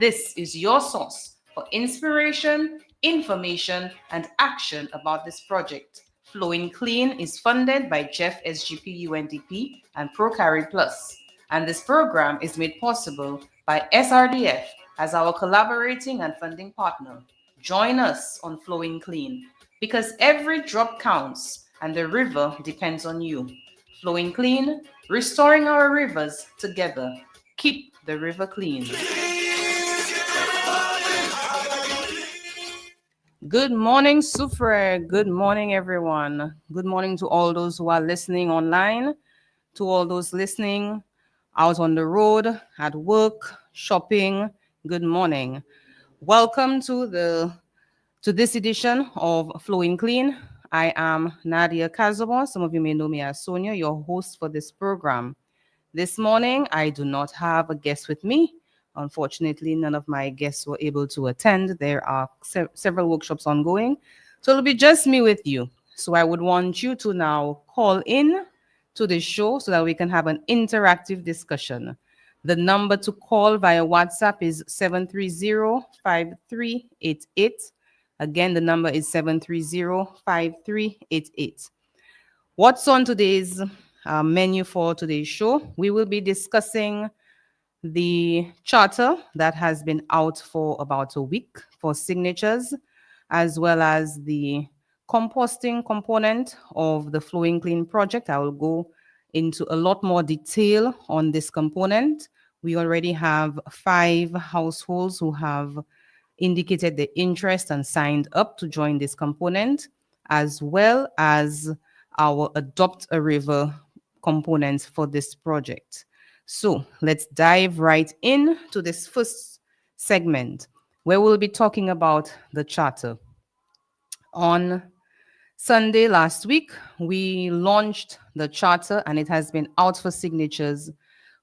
This is your source for inspiration, information, and action about this project. Flowing Clean is funded by Jeff SGP UNDP and ProCarry Plus, and this program is made possible by SRDF as our collaborating and funding partner. Join us on Flowing Clean because every drop counts and the river depends on you. Flowing Clean, restoring our rivers together. Keep the river clean. Good morning, Sufre. Good morning, everyone. Good morning to all those who are listening online, to all those listening out on the road, at work, shopping. Good morning. Welcome to this edition of Flowing Clean. I am Nadia Cazaubon. Some of you may know me as Sonia, your host for this program. This morning, I do not have a guest with me. Unfortunately, none of my guests were able to attend. There are several workshops ongoing. So it'll be just me with you. So I would want you to now call in to the show so that we can have an interactive discussion. The number to call via WhatsApp is 730-5388. Again, the number is 730-5388. What's on today's menu for today's show? We will be discussing the charter that has been out for about a week for signatures, as well as the composting component of the Flowing Clean project. I will go into a lot more detail on this component. We already have 5 households who have indicated their interest and signed up to join this component, as well as our Adopt a River components for this project. So let's dive right into this first segment where we'll be talking about the charter. On Sunday last week, we launched the charter and it has been out for signatures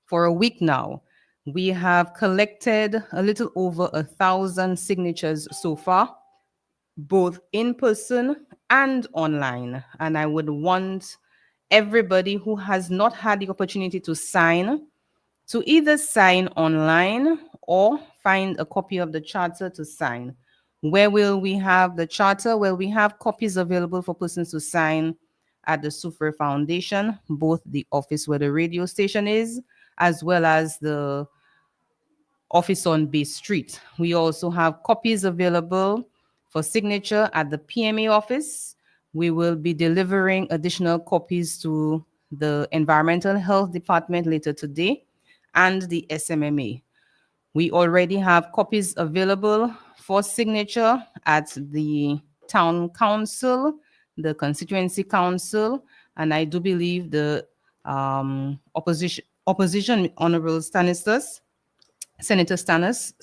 for a week now. We have collected a little over 1,000 signatures so far, both in person and online. And I would want everybody who has not had the opportunity to sign to either sign online or find a copy of the charter to sign. Where will we have the charter? Well, we have copies available for persons to sign at the Sufre Foundation, both the office where the radio station is, as well as the office on Bay Street. We also have copies available for signature at the PMA office. We will be delivering additional copies to the Environmental Health Department later today and the SMMA. We already have copies available for signature at the Town Council, the Constituency Council, and I do believe the opposition Honorable Senator Stanislas,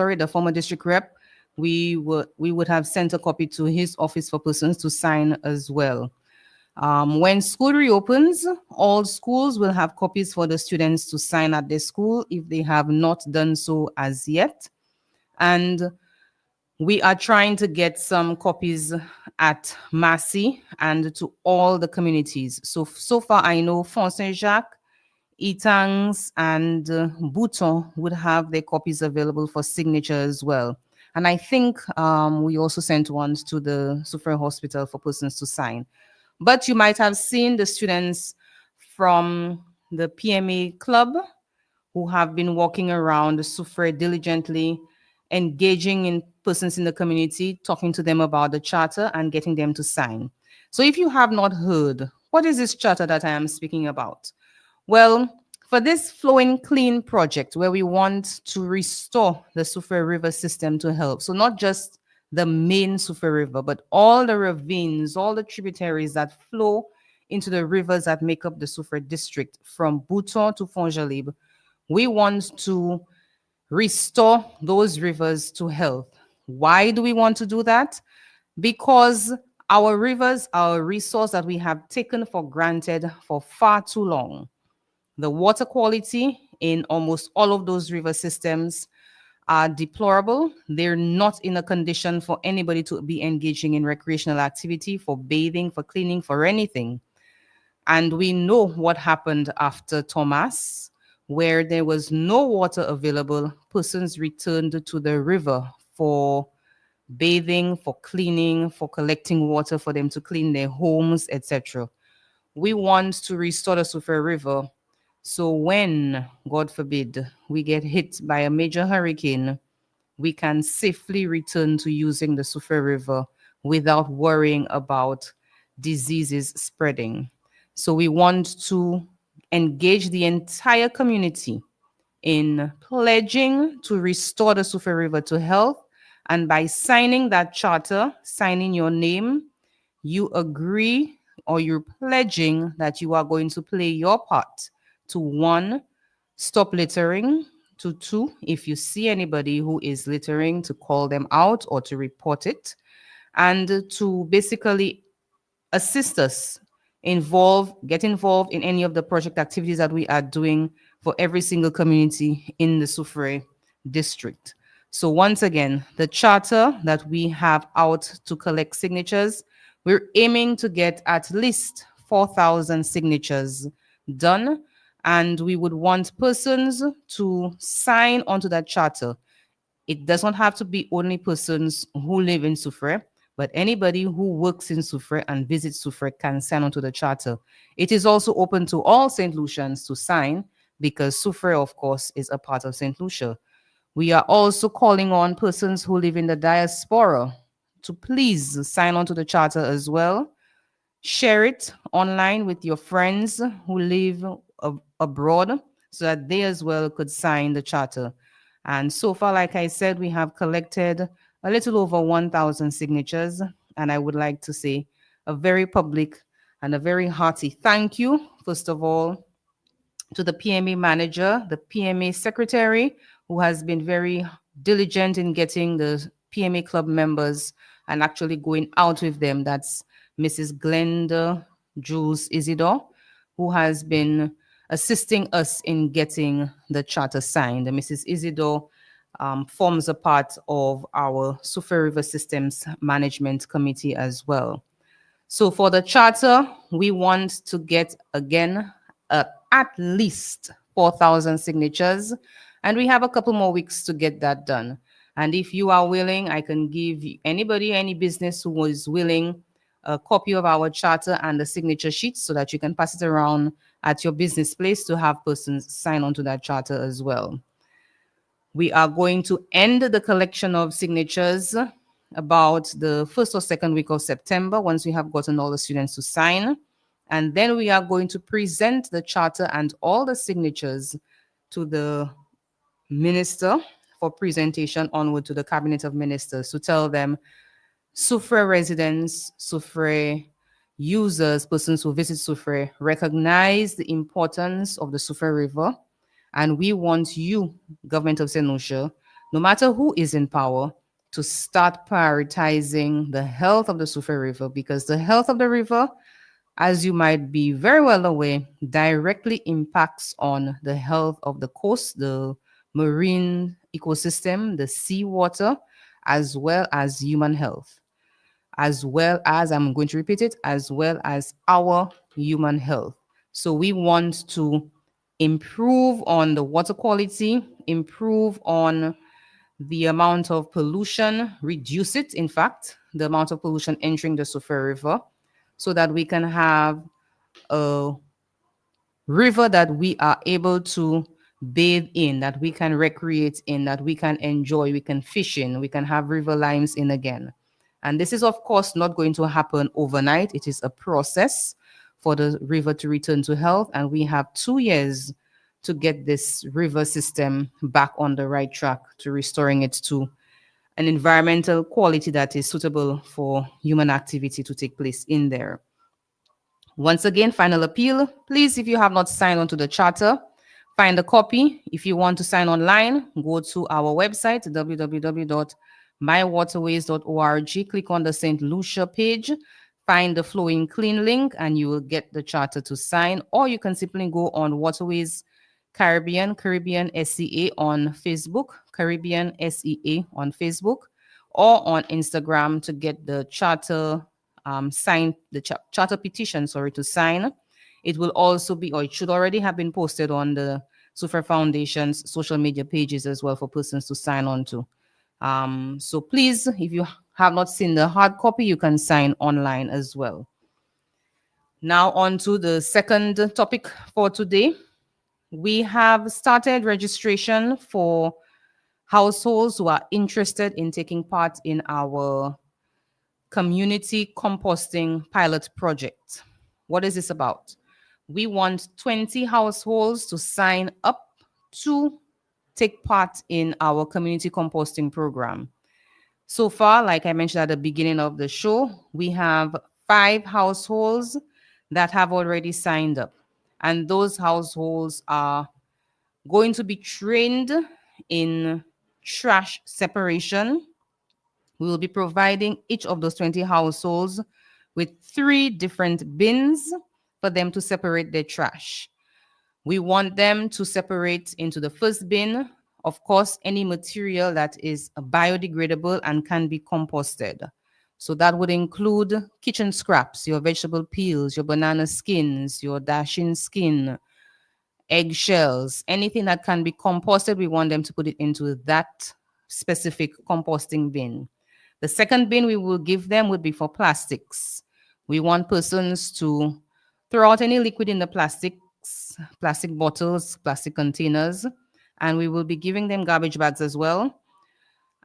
the former district rep, we would have sent a copy to his office for persons to sign as well. When school reopens, all schools will have copies for the students to sign at their school if they have not done so as yet. And we are trying to get some copies at Massy and to all the communities. So far I know Font Saint-Jacques, Etangs, and Bouton would have their copies available for signature as well. And I think we also sent ones to the Sufre Hospital for persons to sign. But you might have seen the students from the PMA club who have been walking around the Sufre diligently, engaging in persons in the community, talking to them about the charter and getting them to sign. So if you have not heard, what is this charter that I am speaking about? Well, for this Flowing Clean project, where we want to restore the Sufre River system to help, so not just the main Sufre River, but all the ravines, all the tributaries that flow into the rivers that make up the Sufre district, from Bouton to Fonjalib, we want to restore those rivers to health. Why do we want to do that? Because our rivers are a resource that we have taken for granted for far too long. The water quality in almost all of those river systems are deplorable. They're not in a condition for anybody to be engaging in recreational activity, for bathing, for cleaning, for anything. And we know what happened after Thomas. where there was no water available, persons returned to the river for bathing, for cleaning, for collecting water for them to clean their homes, etc. We want to restore the Sufre River. So when, God forbid, we get hit by a major hurricane, we can safely return to using the Sufre River without worrying about diseases spreading. So we want to engage the entire community in pledging to restore the Sufre River to health. And by signing that charter, signing your name, you agree or you're pledging that you are going to play your part to one, stop littering, to two, if you see anybody who is littering, to call them out or to report it, and to basically assist us get involved in any of the project activities that we are doing for every single community in the Sufre district. So once again, the charter that we have out to collect signatures, we're aiming to get at least 4,000 signatures done, and we would want persons to sign onto that charter. It does not have to be only persons who live in Sufre, but anybody who works in Sufre and visits Sufre can sign onto the charter. It is also open to all St. Lucians to sign because Sufre, of course, is a part of St. Lucia. We are also calling on persons who live in the diaspora to please sign onto the charter as well. Share it online with your friends who live abroad so that they as well could sign the charter. And so far, like I said, we have collected a little over 1,000 signatures. And I would like to say a very public and a very hearty thank you, first of all, to the PMA manager, the PMA secretary, who has been very diligent in getting the PMA club members and actually going out with them. That's Mrs. Glenda Jules Isidore, who has been assisting us in getting the charter signed. Mrs. Isidore forms a part of our Sufre River Systems Management Committee as well. So for the charter, we want to get again at least 4,000 signatures, and we have a couple more weeks to get that done. And if you are willing, I can give anybody, any business who is willing, a copy of our charter and the signature sheet so that you can pass it around at your business place to have persons sign on to that charter as well. We are going to end the collection of signatures about the first or second week of September once we have gotten all the students to sign. And then we are going to present the charter and all the signatures to the minister for presentation onward to the cabinet of ministers to tell them Sufre residents, Sufre users, persons who visit Sufre recognize the importance of the Sufre River. And we want you, government of St. Lucia, no matter who is in power, to start prioritizing the health of the Sufre River, because the health of the river, as you might be very well aware, directly impacts on the health of the coast, the marine ecosystem, the seawater, as well as human health, as well as, I'm going to repeat it, as well as our human health. So we want to improve on the water quality, improve on the amount of pollution, reduce it, in fact, the amount of pollution entering the Sufre River, so that we can have a river that we are able to bathe in, that we can recreate in, that we can enjoy, we can fish in, we can have river limes in again. And this is, of course, not going to happen overnight. It is a process for the river to return to health. And we have 2 years to get this river system back on the right track to restoring it to an environmental quality that is suitable for human activity to take place in there. Once again, final appeal. Please, if you have not signed onto the charter, find a copy. If you want to sign online, go to our website, www.mywaterways.org. Click on the St. Lucia page, find the Flowing Clean link, and you will get the charter to sign. Or you can simply go on Waterways Caribbean SEA on Facebook, Caribbean SEA on Facebook, or on Instagram to get the charter sign, the charter petition, sorry, to sign. It will also be, or it should already have been posted on the Sufa Foundation's social media pages as well for persons to sign on to. So please, if you have not seen the hard copy, you can sign online as well. Now on to the second topic for today. We have started registration for households who are interested in taking part in our community composting pilot project. What is this about? We want 20 households to sign up to take part in our community composting program. So far, like I mentioned at the beginning of the show, we have 5 households that have already signed up. And those households are going to be trained in trash separation. We will be providing each of those 20 households with 3 different bins for them to separate their trash. We want them to separate into the first bin, of course, any material that is biodegradable and can be composted. So that would include kitchen scraps, your vegetable peels, your banana skins, your dashing skin, eggshells, anything that can be composted, we want them to put it into that specific composting bin. The second bin we will give them would be for plastics. We want persons to throw out any liquid in the plastics, plastic bottles, plastic containers, and we will be giving them garbage bags as well.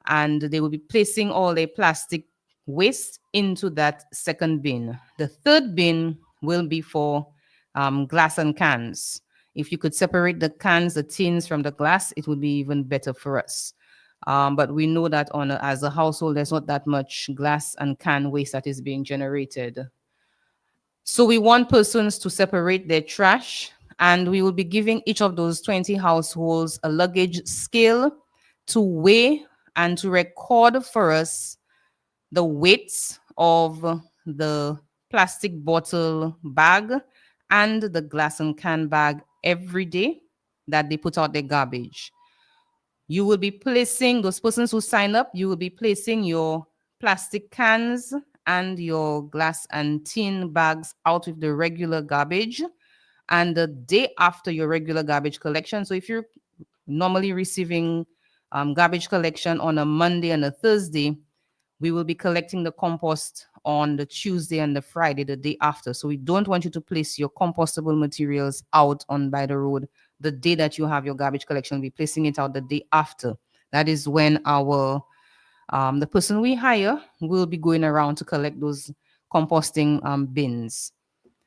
And they will be placing all their plastic waste into that second bin. The third bin will be for glass and cans. If you could separate the cans, the tins from the glass, it would be even better for us. But we know that as a household, there's not that much glass and can waste that is being generated. So we want persons to separate their trash, and we will be giving each of those 20 households a luggage scale to weigh and to record for us the weights of the plastic bottle bag and the glass and can bag every day that they put out their garbage. You will be placing, those persons who sign up, you will be placing your plastic cans and your glass and tin bags out with the regular garbage. And the day after your regular garbage collection, so if you're normally receiving garbage collection on a Monday and a Thursday, we will be collecting the compost on the Tuesday and the Friday, the day after. So we don't want you to place your compostable materials out on by the road the day that you have your garbage collection. We'll be placing it out the day after. That is when our the person we hire will be going around to collect those composting bins.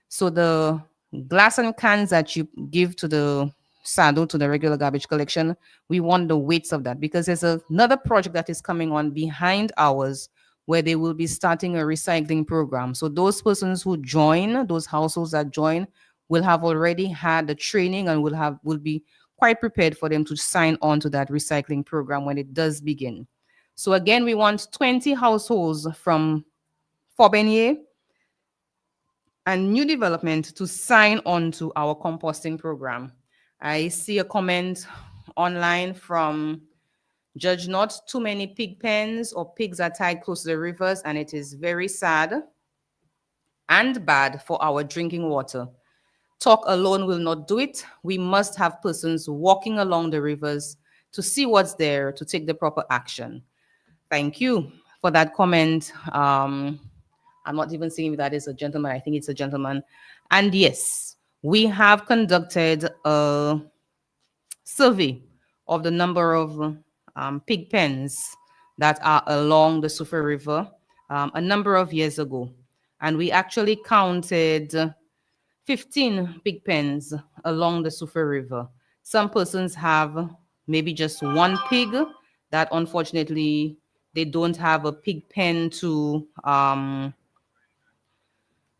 So the glass and cans that you give to the saddle, to the regular garbage collection, we want the weights of that, because there's another project that is coming on behind ours where they will be starting a recycling program. So those persons who join, those households that join, will have already had the training and will be quite prepared for them to sign on to that recycling program when it does begin. So again, we want 20 households from Forbenier and new development to sign on to our composting program. I see a comment online from Judge Not Too Many pig pens or pigs are tied close to the rivers, and it is very sad and bad for our drinking water. Talk alone will not do it. We must have persons walking along the rivers to see what's there, to take the proper action. Thank you for that comment. I'm not even saying if that is a gentleman. I think it's a gentleman. And yes, we have conducted a survey of the number of pig pens that are along the Sufa River a number of years ago. And we actually counted 15 pig pens along the Sufa River. Some persons have maybe just one pig that unfortunately they don't have a pig pen to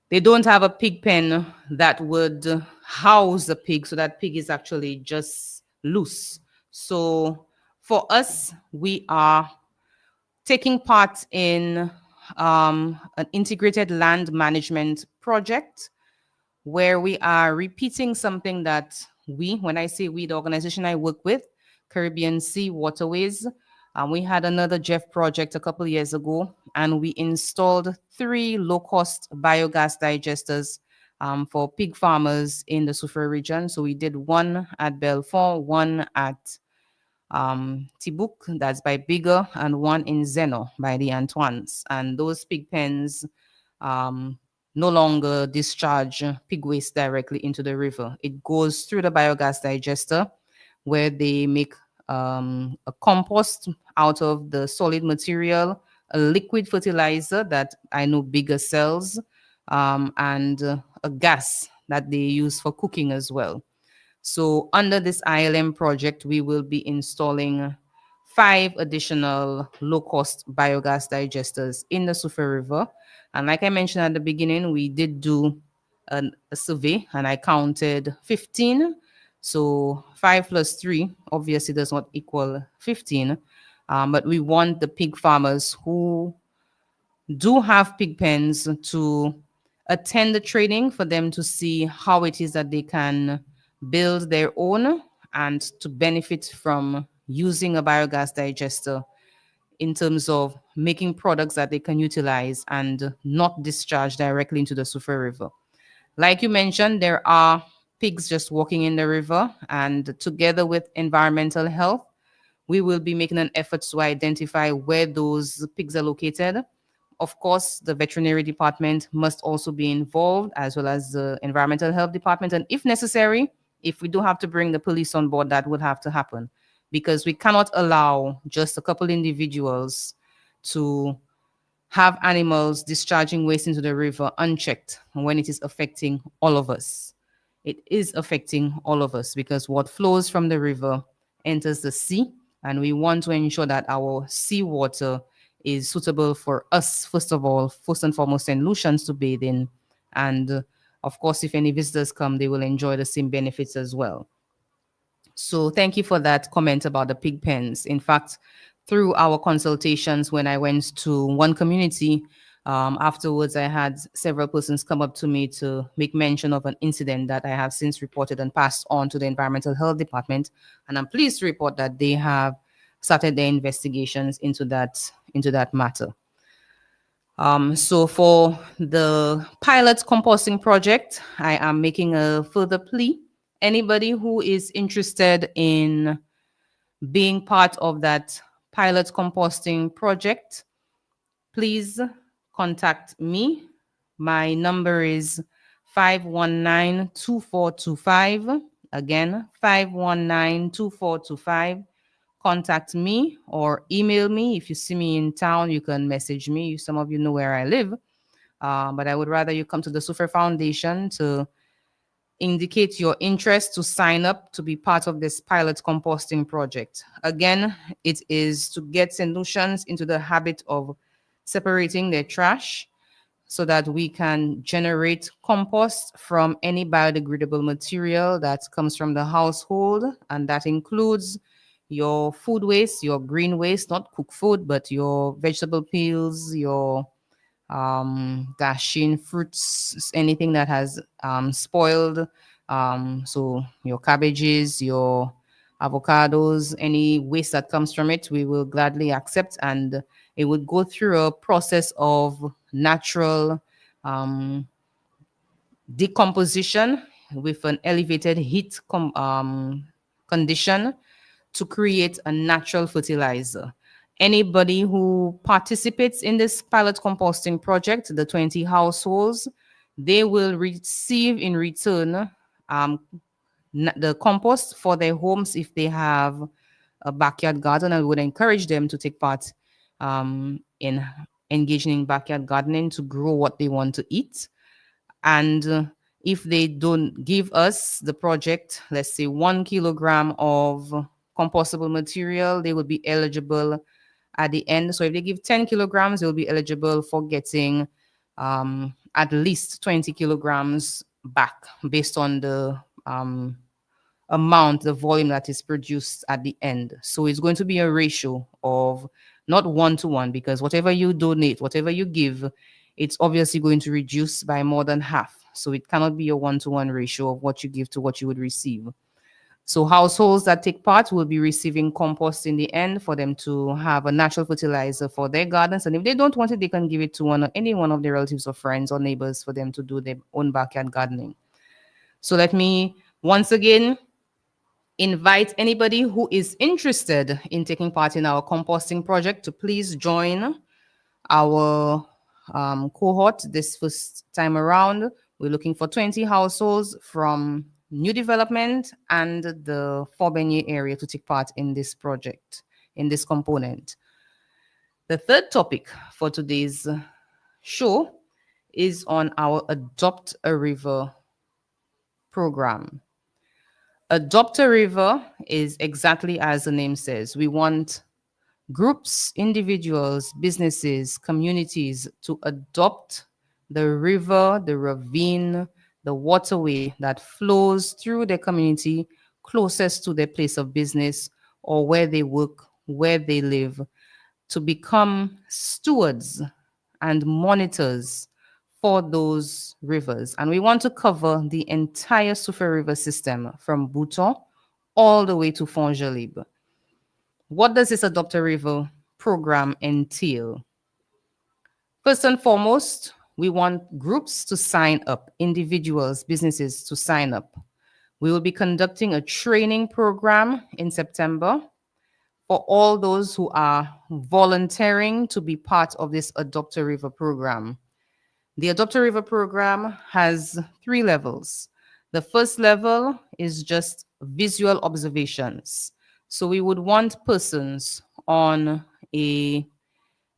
they don't have a pig pen that would house the pig, so that pig is actually just loose. So for us, we are taking part in an integrated land management project where we are repeating something that when I say we, the organization I work with, Caribbean Sea Waterways, we had another Jeff project a couple of years ago, and we installed 3 low-cost biogas digesters for pig farmers in the Soufriere region. So we did one at Belfort, one at Tibouk, that's by Bigger, and one in Zeno by the Antoines. And those pig pens um, no longer discharge pig waste directly into the river. It goes through the biogas digester where they make a compost out of the solid material, a liquid fertilizer that I know Bigger sells, and a gas that they use for cooking as well. So under this ILM project, we will be installing 5 additional low-cost biogas digesters in the Sufa River. And like I mentioned at the beginning, we did do a survey and I counted 15. So 5 plus 3 obviously does not equal 15. But we want the pig farmers who do have pig pens to attend the training for them to see how it is that they can build their own and to benefit from using a biogas digester in terms of making products that they can utilize and not discharge directly into the Soufriere River. Like you mentioned, there are pigs just walking in the river, and together with environmental health, we will be making an effort to identify where those pigs are located. Of course, the veterinary department must also be involved, as well as the environmental health department. And if necessary, if we do have to bring the police on board, that would have to happen because we cannot allow just a couple individuals to have animals discharging waste into the river unchecked when it is affecting all of us. It is affecting all of us because what flows from the river enters the sea, and we want to ensure that our seawater is suitable for us, first of all, first and foremost, and Lucians to bathe in. And of course, if any visitors come, they will enjoy the same benefits as well. So thank you for that comment about the pig pens. In fact, through our consultations, when I went to one community, afterwards I had several persons come up to me to make mention of an incident that I have since reported and passed on to the Environmental Health Department. And I'm pleased to report that they have started their investigations into that matter. So for the pilot composting project, I am making a further plea. Anybody who is interested in being part of that pilot composting project, please contact me. My number is 519-2425. Again, 519-2425. Contact me or email me. If you see me in town, you can message me. Some of you know where I live. But I would rather you come to the Sufer Foundation to indicate your interest to sign up to be part of this pilot composting project. Again, it is to get St. Lucians into the habit of separating their trash so that we can generate compost from any biodegradable material that comes from the household. And that includes your food waste, your green waste, not cooked food, but your vegetable peels, your dashing fruits, anything that has spoiled. So your cabbages, your avocados, any waste that comes from it, we will gladly accept. And it would go through a process of natural decomposition with an elevated heat condition to create a natural fertilizer. Anybody who participates in this pilot composting project, the 20 households, they will receive in return the compost for their homes if they have a backyard garden. I would encourage them to take part in engaging in backyard gardening to grow what they want to eat. And if they don't give us the project, let's say 1 kilogram of compostable material, they will be eligible at the end. So if they give 10 kilograms, they'll be eligible for getting at least 20 kilograms back based on the amount, the volume that is produced at the end. So it's going to be a ratio of not 1-to-1, because whatever you donate, whatever you give, it's obviously going to reduce by more than half. So it cannot be a 1-to-1 ratio of what you give to what you would receive. So households that take part will be receiving compost in the end for them to have a natural fertilizer for their gardens. And if they don't want it, they can give it to any one of their relatives or friends or neighbors for them to do their own backyard gardening. So let me once again invite anybody who is interested in taking part in our composting project to please join our cohort this first time around. We're looking for 20 households from new development and the Forbenye area to take part in this project, in this component. The third topic for today's show is on our Adopt a River program. Adopt a River is exactly as the name says. We want groups, individuals, businesses, communities to adopt the river, the ravine, the waterway that flows through their community closest to their place of business or where they work, where they live, to become stewards and monitors for those rivers. And we want to cover the entire Soufre River system from Bouton all the way to Fongelib. What does this Adopt a River program entail? First and foremost, we want groups to sign up, individuals, businesses to sign up. We will be conducting a training program in September for all those who are volunteering to be part of this Adopt a River program. The Adopt a River program has 3 levels. The first level is just visual observations. So we would want persons on a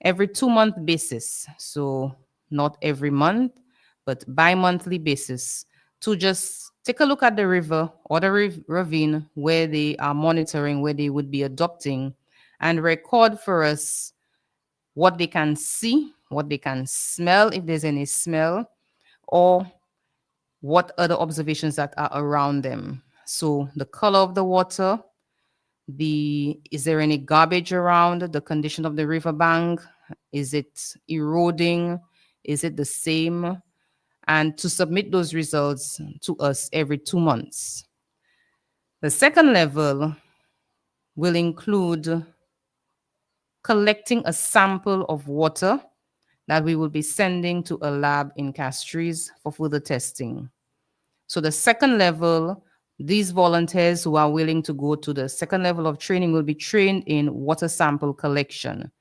every 2-month basis. So not every month, but bi-monthly basis to just take a look at the river or the ravine where they are monitoring, where they would be adopting, and record for us what they can see, what they can smell, if there's any smell, or what other observations that are around them. So the color of the water, is there any garbage around, the condition of the riverbank, is it eroding, is it the same, and to submit those results to us every 2 months. The second level will include collecting a sample of water that we will be sending to a lab in Castries for further testing. So the second level, these volunteers who are willing to go to the second level of training will be trained in water sample collection.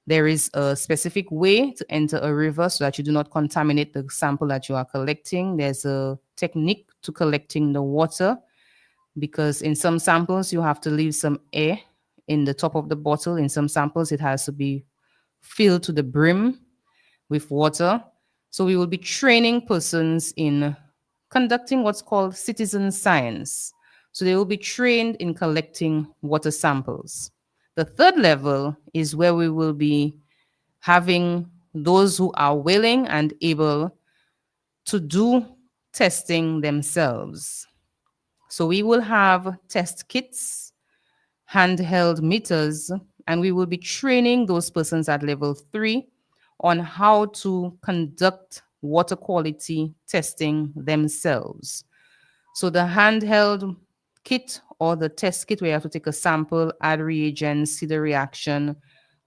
There is a specific way to enter a river so that you do not contaminate the sample that you are collecting. There's a technique to collecting the water because in some samples you have to leave some air in the top of the bottle. In some samples it has to be filled to the brim with water. So we will be training persons in conducting what's called citizen science. So they will be trained in collecting water samples. The third level is where we will be having those who are willing and able to do testing themselves. So we will have test kits, handheld meters, and we will be training those persons at level 3 on how to conduct water quality testing themselves. So the handheld kit or the test kit where you have to take a sample, add reagents, see the reaction,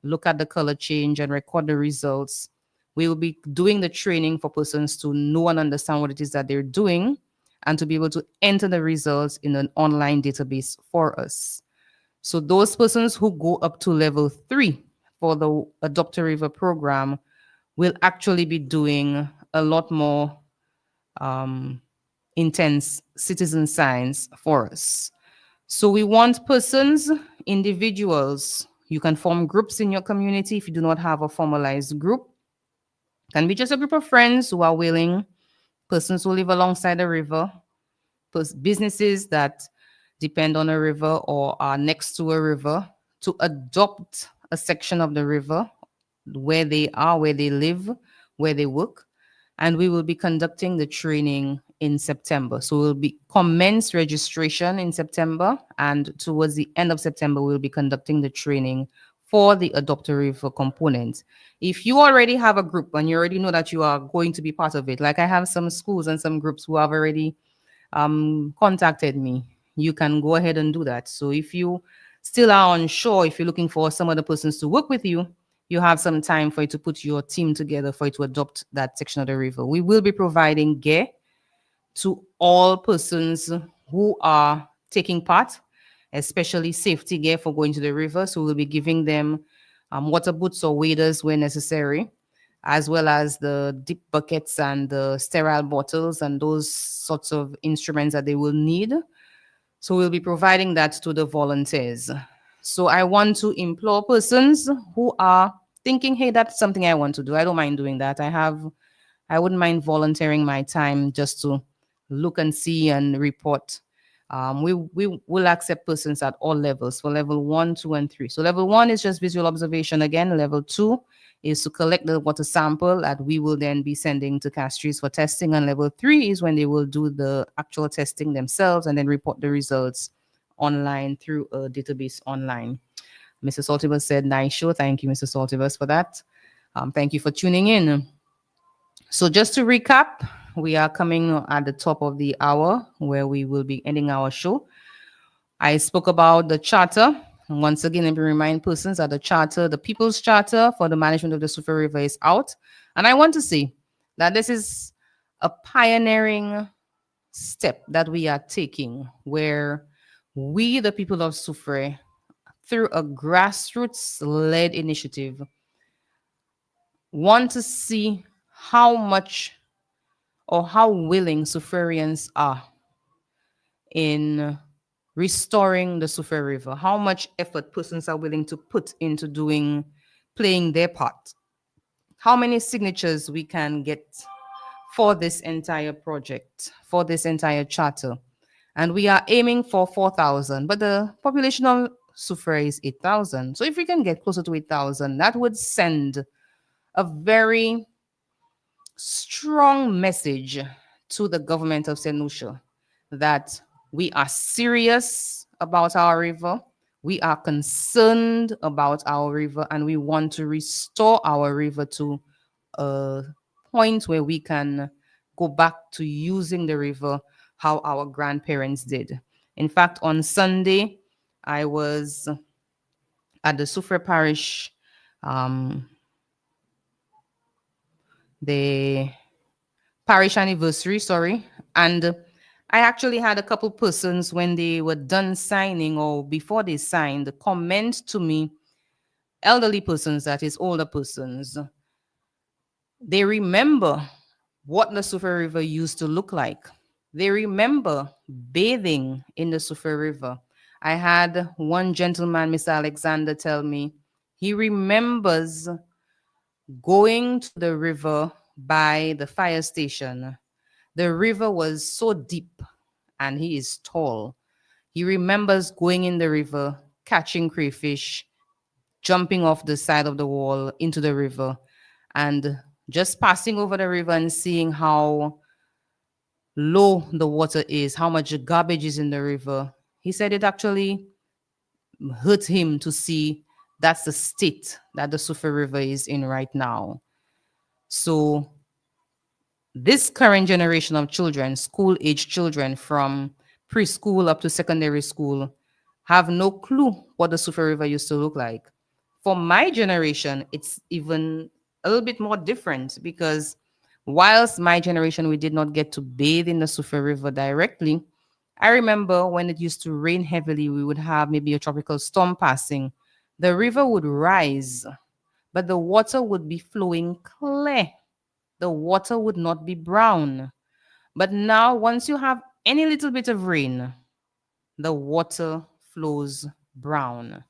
look at the color change and record the results. We will be doing the training for persons to know and understand what it is that they're doing and to be able to enter the results in an online database for us. So those persons who go up to level 3 for the Adopt a River program will actually be doing a lot more intense citizen science for us. So we want persons, individuals. You can form groups in your community if you do not have a formalized group. It can be just a group of friends who are willing, persons who live alongside a river, businesses that depend on a river or are next to a river to adopt a section of the river where they are, where they live, where they work. And we will be conducting the training in September. So we'll be commence registration in September, and towards the end of September, we'll be conducting the training for the Adopt a River component. If you already have a group and you already know that you are going to be part of it, like I have some schools and some groups who have already contacted me. you can go ahead and do that. So if you still are unsure, if you're looking for some other persons to work with you, you have some time for you to put your team together for you to adopt that section of the river. We will be providing gear to all persons who are taking part, especially safety gear for going to the river. So we'll be giving them water boots or waders where necessary, as well as the dip buckets and the sterile bottles and those sorts of instruments that they will need. So we'll be providing that to the volunteers. So I want to implore persons who are thinking, hey, that's something I want to do. I don't mind doing that. I wouldn't mind volunteering my time just to look and see and report. We will accept persons at all levels for level 1, 2, and 3. So level 1 is just visual observation again. Level 2 is to collect the water sample that we will then be sending to Castries for testing. And level 3 is when they will do the actual testing themselves and then report the results online through a database online. Mr. Saltivers said, nice show. Thank you, Mr. Saltivers, for that. Thank you for tuning in. So just to recap, we are coming at the top of the hour where we will be ending our show. I spoke about the charter. And once again, let me remind persons that the charter, the People's Charter for the Management of the Sufa River is out. And I want to say that this is a pioneering step that we are taking where we, the people of Sufre, through a grassroots-led initiative, want to see how much or how willing Suferians are in restoring the Sufa River, how much effort persons are willing to put into playing their part, how many signatures we can get for this entire project, for this entire charter. And we are aiming for 4,000, but the population of Sufre is 8,000. So if we can get closer to 8,000, that would send a very strong message to the government of St. Lucia that we are serious about our river, we are concerned about our river, and we want to restore our river to a point where we can go back to using the river how our grandparents did. In fact, on Sunday, I was at the Sufre Parish, the parish anniversary, sorry. And I actually had a couple persons when they were done signing or before they signed comment to me, elderly persons, that is older persons. They remember what the Sufa River used to look like. They remember bathing in the Sufa River. I had one gentleman, Mr. Alexander, tell me he remembers going to the river by the fire station. The river was so deep and he is tall. He remembers going in the river, catching crayfish, jumping off the side of the wall into the river, and just passing over the river and seeing how low the water is, how much garbage is in the river. He said it actually hurt him to see that's the state that the Sufa River is in right now. So this current generation of children, school-age children from preschool up to secondary school, have no clue what the Sufa River used to look like. For my generation, it's even a little bit more different because whilst my generation, we did not get to bathe in the Sufa River directly, I remember when it used to rain heavily, we would have maybe a tropical storm passing. The river would rise, but the water would be flowing clear. The water would not be brown. But now, once you have any little bit of rain, the water flows brown.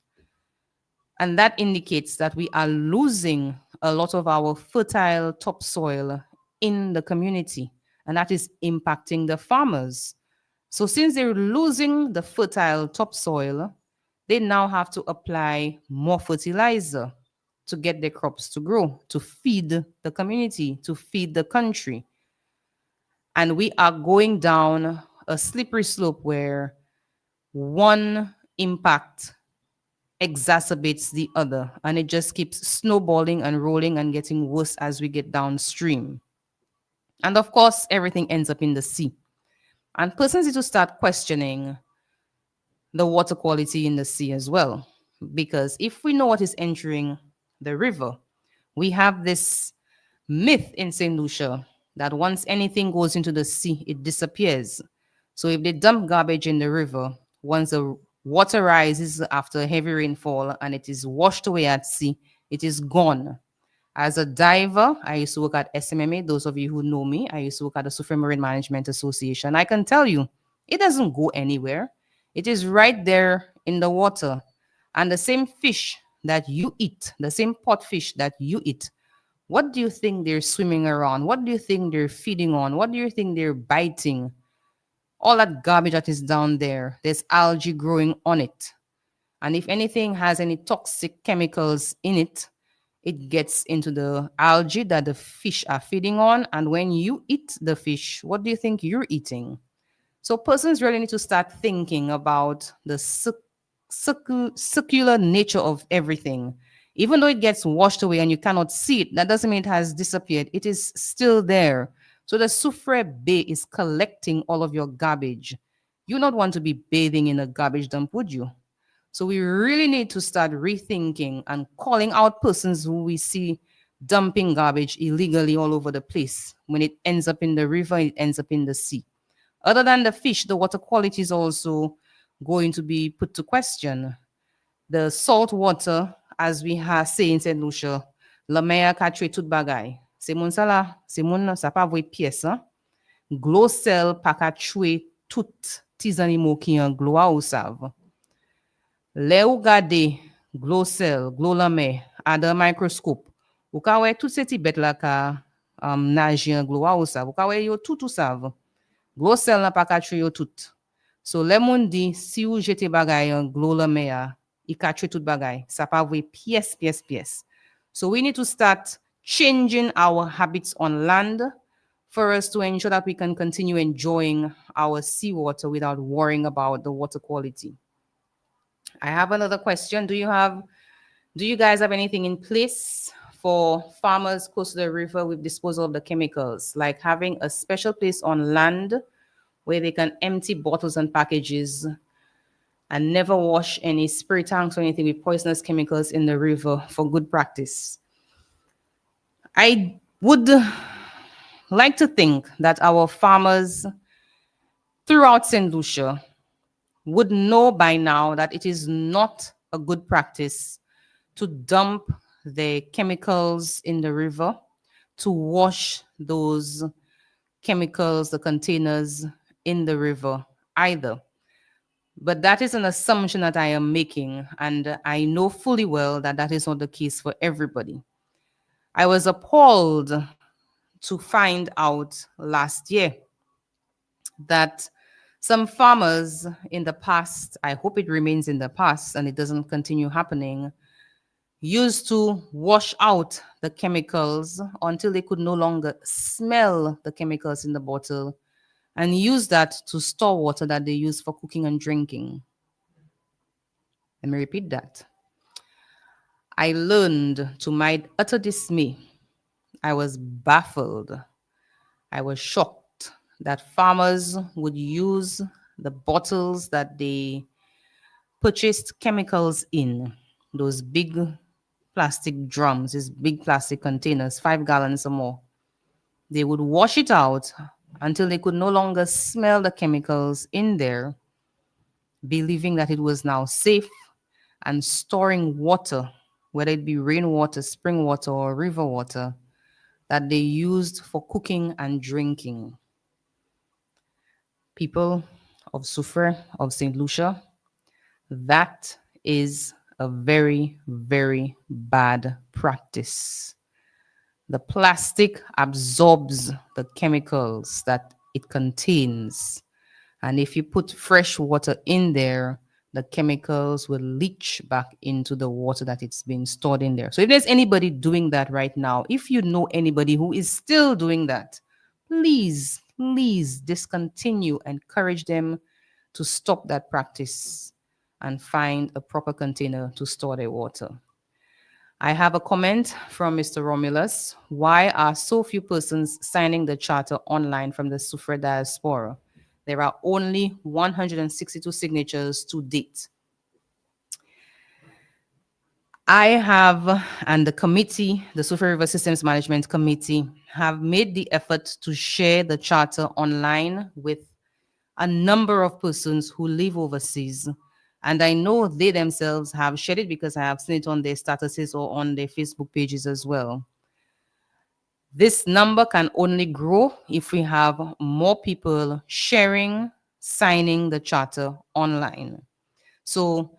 And that indicates that we are losing a lot of our fertile topsoil in the community, and that is impacting the farmers. So since they're losing the fertile topsoil, they now have to apply more fertilizer to get their crops to grow, to feed the community, to feed the country. And we are going down a slippery slope where one impact exacerbates the other, and it just keeps snowballing and rolling and getting worse as we get downstream. And of course, everything ends up in the sea. And persons need to start questioning the water quality in the sea as well. Because if we know what is entering the river, we have this myth in St. Lucia that once anything goes into the sea, it disappears. So if they dump garbage in the river, once the water rises after heavy rainfall and it is washed away at sea, it is gone. As a diver, I used to work at SMMA. Those of you who know me, I used to work at the Supreme Marine Management Association. I can tell you, it doesn't go anywhere. It is right there in the water. And the same fish that you eat, the same pot fish that you eat, what do you think they're swimming around? What do you think they're feeding on? What do you think they're biting? All that garbage that is down there, there's algae growing on it. And if anything has any toxic chemicals in it, it gets into the algae that the fish are feeding on. And when you eat the fish, what do you think you're eating? So persons really need to start thinking about the circular nature of everything. Even though it gets washed away and you cannot see it, that doesn't mean it has disappeared. It is still there. So the Soufre Bay is collecting all of your garbage. You not want to be bathing in a garbage dump, would you? So we really need to start rethinking and calling out persons who we see dumping garbage illegally all over the place. When it ends up in the river, it ends up in the sea. Other than the fish, the water quality is also going to be put to question. The salt water, as we have say in St. Lucia, la mer ka tout bagay. Se moun sa la, se moun sa pa vwe pièce, hein? Glo sel pa ka tout ti zanimo ki an glo a ou sav. Le ou gade glo sel, glo la mer, under microscope, ou ka wè tout se ti bet la ka nage an glo a ou sav. Ou ka wè yo tout ou sav. Glo sel nan pa ka yo tout. So le moun di, si ou jete bagay an glo la mer, I ka tout bagay. Sa pa vwe pièce. So we need to start changing our habits on land for us to ensure that we can continue enjoying our seawater without worrying about the water quality. I have another question. Do you guys have anything in place for farmers close to the river with disposal of the chemicals, like having a special place on land where they can empty bottles and packages and never wash any spray tanks or anything with poisonous chemicals in the river for good practice? I would like to think that our farmers throughout St. Lucia would know by now that it is not a good practice to dump the chemicals in the river, to wash those chemicals, the containers in the river either. But that is an assumption that I am making, and I know fully well that that is not the case for everybody. I was appalled to find out last year that some farmers in the past, I hope it remains in the past and it doesn't continue happening, used to wash out the chemicals until they could no longer smell the chemicals in the bottle and use that to store water that they use for cooking and drinking. Let me repeat that. I learned, to my utter dismay, I was baffled, I was shocked that farmers would use the bottles that they purchased chemicals in, those big plastic drums, these big plastic containers, 5 gallons or more. They would wash it out until they could no longer smell the chemicals in there, believing that it was now safe, and storing water, whether it be rainwater, spring water, or river water, that they used for cooking and drinking. People of Soufre, of St. Lucia, that is a very, very bad practice. The plastic absorbs the chemicals that it contains. And if you put fresh water in there, the chemicals will leach back into the water that it's been stored in there. So if there's anybody doing that right now, if you know anybody who is still doing that, please discontinue, encourage them to stop that practice and find a proper container to store their water. I have a comment from Mr. Romulus. Why are so few persons signing the charter online from the Soufre diaspora? There are only 162 signatures to date. I have, and the committee, the Sufa River Systems Management Committee, have made the effort to share the charter online with a number of persons who live overseas. And I know they themselves have shared it because I have seen it on their statuses or on their Facebook pages as well. This number can only grow if we have more people sharing, signing the charter online. So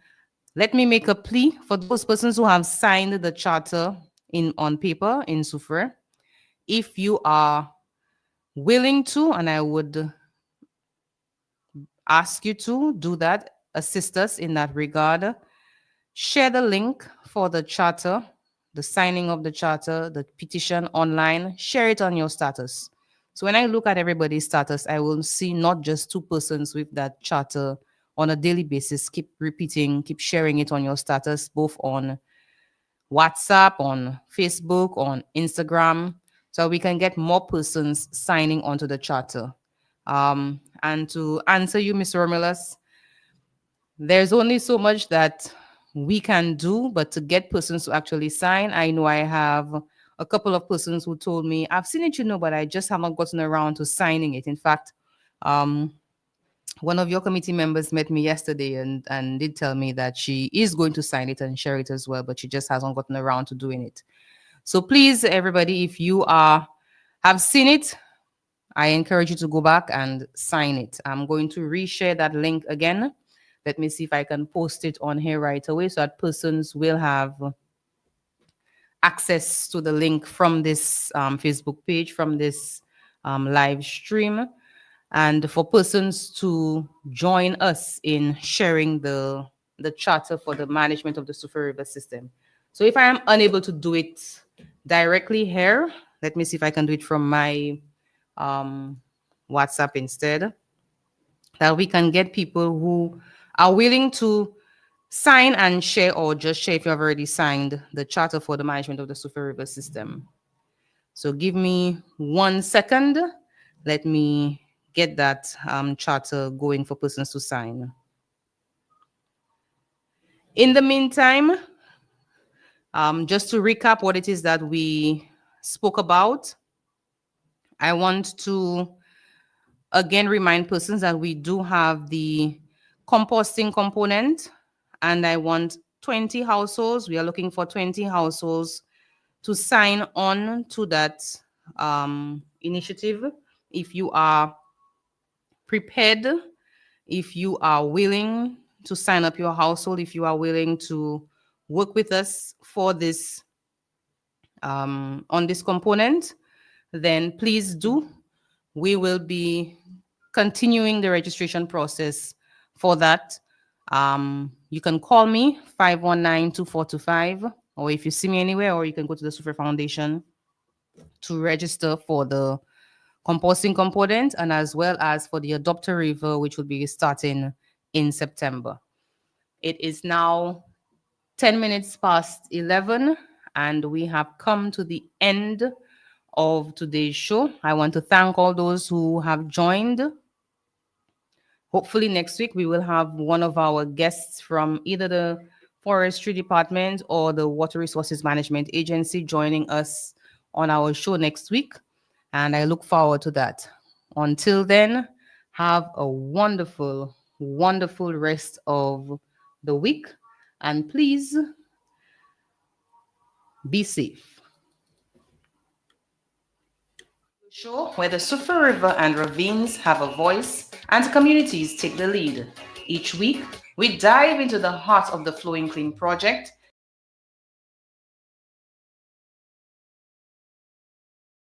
let me make a plea for those persons who have signed the charter on paper in Sufre. If you are willing to, and I would ask you to do that, assist us in that regard. Share the link for the charter, the signing of the charter, the petition online. Share it on your status. So when I look at everybody's status, I will see not just two persons with that charter on a daily basis. Keep repeating, keep sharing it on your status, both on WhatsApp, on Facebook, on Instagram, so we can get more persons signing onto the charter. And to answer you, Mr. Romulus, there's only so much that we can do, but to get persons to actually sign, I know I have a couple of persons who told me, I've seen it, but I just haven't gotten around to signing it. In fact, um, one of your committee members met me yesterday and did tell me that she is going to sign it and share it as well, but she just hasn't gotten around to doing it. So please, everybody, if you have seen it, I encourage you to go back and sign it. I'm going to reshare that link again. Let me see if I can post it on here right away so that persons will have access to the link from this Facebook page, from this live stream, and for persons to join us in sharing the charter for the management of the Sufa River system. So if I am unable to do it directly here, let me see if I can do it from my WhatsApp instead, that we can get people who are willing to sign and share, or just share if you have already signed the charter for the management of the Sufa River system. So give me 1 second. Let me get that charter going for persons to sign. In the meantime, just to recap what it is that we spoke about, I want to again remind persons that we do have the composting component, and I want 20 households. We are looking for 20 households to sign on to that initiative. If you are prepared, if you are willing to sign up your household, if you are willing to work with us for this on this component, then please do. We will be continuing the registration process for that. You can call me 519-2425, or if you see me anywhere, or you can go to the Sufa Foundation to register for the composting component, and as well as for the Adopter River, which will be starting in September. It is now 10 minutes past 11, and we have come to the end of today's show. I want to thank all those who have joined. Hopefully next week we will have one of our guests from either the Forestry Department or the Water Resources Management Agency joining us on our show next week, and I look forward to that. Until then, have a wonderful, wonderful rest of the week, and please be safe. Show where the Sufa River and ravines have a voice and communities take the lead. Each week, we dive into the heart of the Flowing Clean project